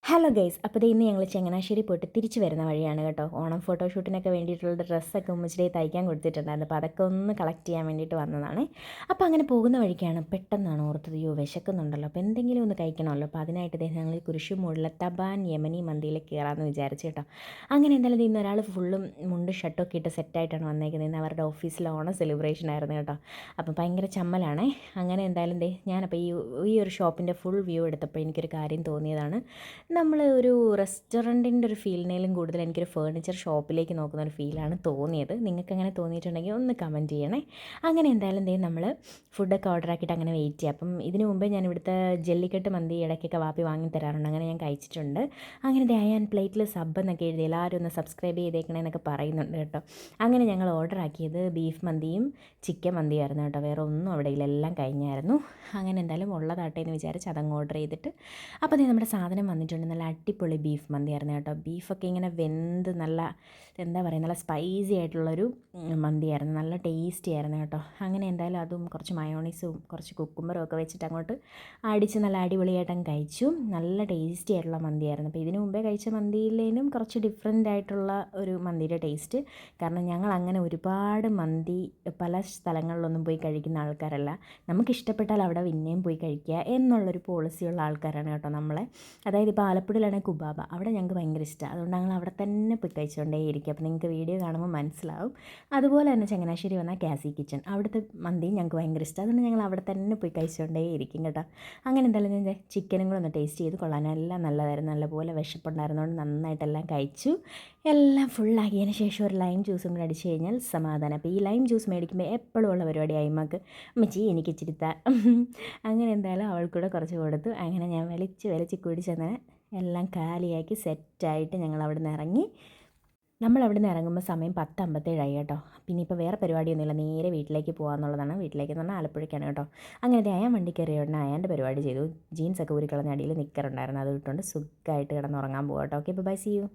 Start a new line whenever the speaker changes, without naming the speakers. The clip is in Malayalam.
ഹലോ ഗൈസ്, അപ്പോൾ ഇന്ന് ഞങ്ങൾ ചങ്ങനാശ്ശേരി പോയിട്ട് തിരിച്ചു വരുന്ന വഴിയാണ് കേട്ടോ. ഓണം ഫോട്ടോഷൂട്ടിനൊക്കെ വേണ്ടിയിട്ടുള്ള ഡ്രസ്സൊക്കെ ഉമ്മച്ചിടെ തയ്ക്കാൻ കൊടുത്തിട്ടുണ്ടായിരുന്നു. അപ്പോൾ അതൊക്കെ ഒന്ന് കളക്ട് ചെയ്യാൻ വേണ്ടിയിട്ട് വന്നതാണ്. അപ്പോൾ അങ്ങനെ പോകുന്ന വഴിക്കാണ് പെട്ടെന്നാണ് ഓർത്തത്, അയ്യോ വിശക്കുന്നുണ്ടല്ലോ, അപ്പോൾ എന്തെങ്കിലും ഒന്ന് കഴിക്കണമല്ലോ. അപ്പോൾ അതിനായിട്ട് ഞങ്ങൾ കുരിശുമൂടിലെ തബാൻ യമനി മന്തിയിൽ കയറാമെന്ന് വിചാരിച്ചു കേട്ടോ. അങ്ങനെ എന്തായാലും ഇന്ന് ഒരാൾ ഫുള്ളും മുണ്ട് ഷർട്ടൊക്കെ ഇട്ട് സെറ്റായിട്ടാണ് വന്നേക്കുന്നത്. ഇന്ന് അവരുടെ ഓഫീസിലെ ഓണം സെലിബ്രേഷൻ ആയിരുന്നു കേട്ടോ. അപ്പം ഭയങ്കര ചമ്മലാണേ. അങ്ങനെ എന്തായാലും ഞാനപ്പോൾ ഈ ഒരു ഷോപ്പിൻ്റെ ഫുൾ വ്യൂ എടുത്തപ്പോൾ എനിക്കൊരു കാര്യം തോന്നിയതാണ്. നമ്മൾ ഒരു റെസ്റ്റോറൻറ്റിൻ്റെ ഒരു ഫീലിനേലും കൂടുതൽ എനിക്കൊരു ഫേർണിച്ചർ ഷോപ്പിലേക്ക് നോക്കുന്ന ഒരു ഫീലാണ് തോന്നിയത്. നിങ്ങൾക്ക് അങ്ങനെ തോന്നിയിട്ടുണ്ടെങ്കിൽ ഒന്ന് കമൻറ്റ് ചെയ്യണേ. അങ്ങനെ എന്തായാലും നമ്മൾ ഫുഡൊക്കെ ഓർഡർ ആക്കിയിട്ട് അങ്ങനെ വെയിറ്റ് ചെയ്യാം. അപ്പം ഇതിനു മുമ്പേ ഞാൻ ഇവിടുത്തെ ജല്ലിക്കെട്ട് മന്തി ഇടയ്ക്കൊക്കെ വാപ്പി വാങ്ങി തരാറുണ്ട്. അങ്ങനെ ഞാൻ കഴിച്ചിട്ടുണ്ട്. അങ്ങനെ ഞാൻ പ്ലേറ്റിൽ സബ് എന്നൊക്കെ എഴുതി എല്ലാവരും ഒന്ന് സബ്സ്ക്രൈബ് ചെയ്തേക്കണേ എന്നൊക്കെ പറയുന്നുണ്ട് കേട്ടോ. അങ്ങനെ ഞങ്ങൾ ഓർഡർ ആക്കിയത് ബീഫ് മന്തിയും ചിക്കൻ മന്തിയായിരുന്നു കേട്ടോ. വേറെ ഒന്നും അവിടെ ഇല്ല, എല്ലാം കഴിഞ്ഞായിരുന്നു. അങ്ങനെ എന്തായാലും ഉള്ളതാട്ടെ എന്ന് വിചാരിച്ച് അതങ്ങ് ഓർഡർ ചെയ്തിട്ട് അപ്പോൾ നമ്മുടെ സാധനം വന്നിട്ടുണ്ട്. നല്ല അടിപൊളി ബീഫ് മന്തിയായിരുന്നു കേട്ടോ. ബീഫൊക്കെ ഇങ്ങനെ വെന്ത് നല്ല എന്താ പറയുക, നല്ല സ്പൈസി ആയിട്ടുള്ളൊരു മന്തിയായിരുന്നു. നല്ല ടേസ്റ്റി ആയിരുന്നു കേട്ടോ. അങ്ങനെ എന്തായാലും അതും കുറച്ച് മയോണീസും കുറച്ച് കുക്കുമ്പറും ഒക്കെ വെച്ചിട്ട് അങ്ങോട്ട് അടിച്ച് നല്ല അടിപൊളിയായിട്ടങ്ങ് കഴിച്ചു. നല്ല ടേസ്റ്റി ആയിട്ടുള്ള മന്തിയായിരുന്നു. അപ്പോൾ ഇതിനു മുമ്പേ കഴിച്ച മന്തിയിലേനും കുറച്ച് ഡിഫറെൻ്റ് ആയിട്ടുള്ള ഒരു മന്തിയുടെ ടേസ്റ്റ്. കാരണം ഞങ്ങൾ അങ്ങനെ ഒരുപാട് മന്തി പല സ്ഥലങ്ങളിലൊന്നും പോയി കഴിക്കുന്ന ആൾക്കാരല്ല. നമുക്കിഷ്ടപ്പെട്ടാൽ അവിടെ പിന്നെയും പോയി കഴിക്കുക എന്നുള്ളൊരു പോളിസിയുള്ള ആൾക്കാരാണ് കേട്ടോ നമ്മളെ. അതായത് ഇപ്പോൾ ആലപ്പുഴയിലാണെങ്കിൽ കുബാബ, അവിടെ ഞങ്ങൾക്ക് ഭയങ്കര ഇഷ്ടമാണ്. അതുകൊണ്ട് ഞങ്ങൾ അവിടെ തന്നെ പോയി കഴിച്ചുകൊണ്ടേയിരിക്കും. അപ്പോൾ നിങ്ങൾക്ക് വീഡിയോ കാണുമ്പോൾ മനസ്സിലാവും. അതുപോലെ തന്നെ ചങ്ങനാശ്ശേരി വന്നാൽ കാസി കിച്ചൺ, അവിടുത്തെ മന്തി ഞങ്ങൾക്ക് ഭയങ്കര ഇഷ്ടം. അതുകൊണ്ട് ഞങ്ങൾ അവിടെ തന്നെ പോയി കഴിച്ചുകൊണ്ടേയിരിക്കും കേട്ടോ. അങ്ങനെ എന്തായാലും ഞാൻ ചിക്കനും കൂടെ ഒന്ന് ടേസ്റ്റ് ചെയ്ത് കൊള്ളാൻ, എല്ലാം നല്ലതായിരുന്നു. നല്ലപോലെ വിശപ്പുണ്ടായിരുന്നതുകൊണ്ട് നന്നായിട്ടെല്ലാം കഴിച്ചു. എല്ലാം ഫുള്ളാക്കിയതിന് ശേഷം ഒരു ലൈം ജ്യൂസും കൂടെ അടിച്ച് കഴിഞ്ഞാൽ സമാധാനം. അപ്പോൾ ഈ ലൈം ജ്യൂസ് മേടിക്കുമ്പോൾ എപ്പോഴും ഉള്ള പരിപാടിയായി അമ്മക്ക്, അമ്മച്ചി എനിക്ക് ഇച്ചിരി താ. അങ്ങനെ എന്തായാലും അവൾക്കൂടെ കുറച്ച് കൊടുത്തു. അങ്ങനെ ഞാൻ വലിച്ച് കുടിച്ചെന്ന് എല്ലാം കാലിയാക്കി സെറ്റായിട്ട് ഞങ്ങൾ അവിടെ നിന്ന് ഇറങ്ങി. നമ്മളവിടെ നിന്ന് ഇറങ്ങുമ്പോൾ സമയം 10:57 കേട്ടോ. പിന്നെ ഇപ്പോൾ വേറെ പരിപാടിയൊന്നുമില്ല, നേരെ വീട്ടിലേക്ക് പോകാമെന്നുള്ളതാണ്. വീട്ടിലേക്ക് എന്ന് പറഞ്ഞാൽ ആലപ്പുഴയ്ക്കാണ് കേട്ടോ. അങ്ങനെ അയാൻ വണ്ടി കയറിയ ഉടനെ അയാൻ്റെ പരിപാടി ചെയ്തു. ജീൻസൊക്കെ ഊരിക്കളഞ്ഞ അടിയിൽ നിൽക്കറുണ്ടായിരുന്നു, അത് ഇട്ടുകൊണ്ട് സുഖമായിട്ട് കിടന്നുറങ്ങാൻ പോകാം കേട്ടോ. Okay, bye, see U.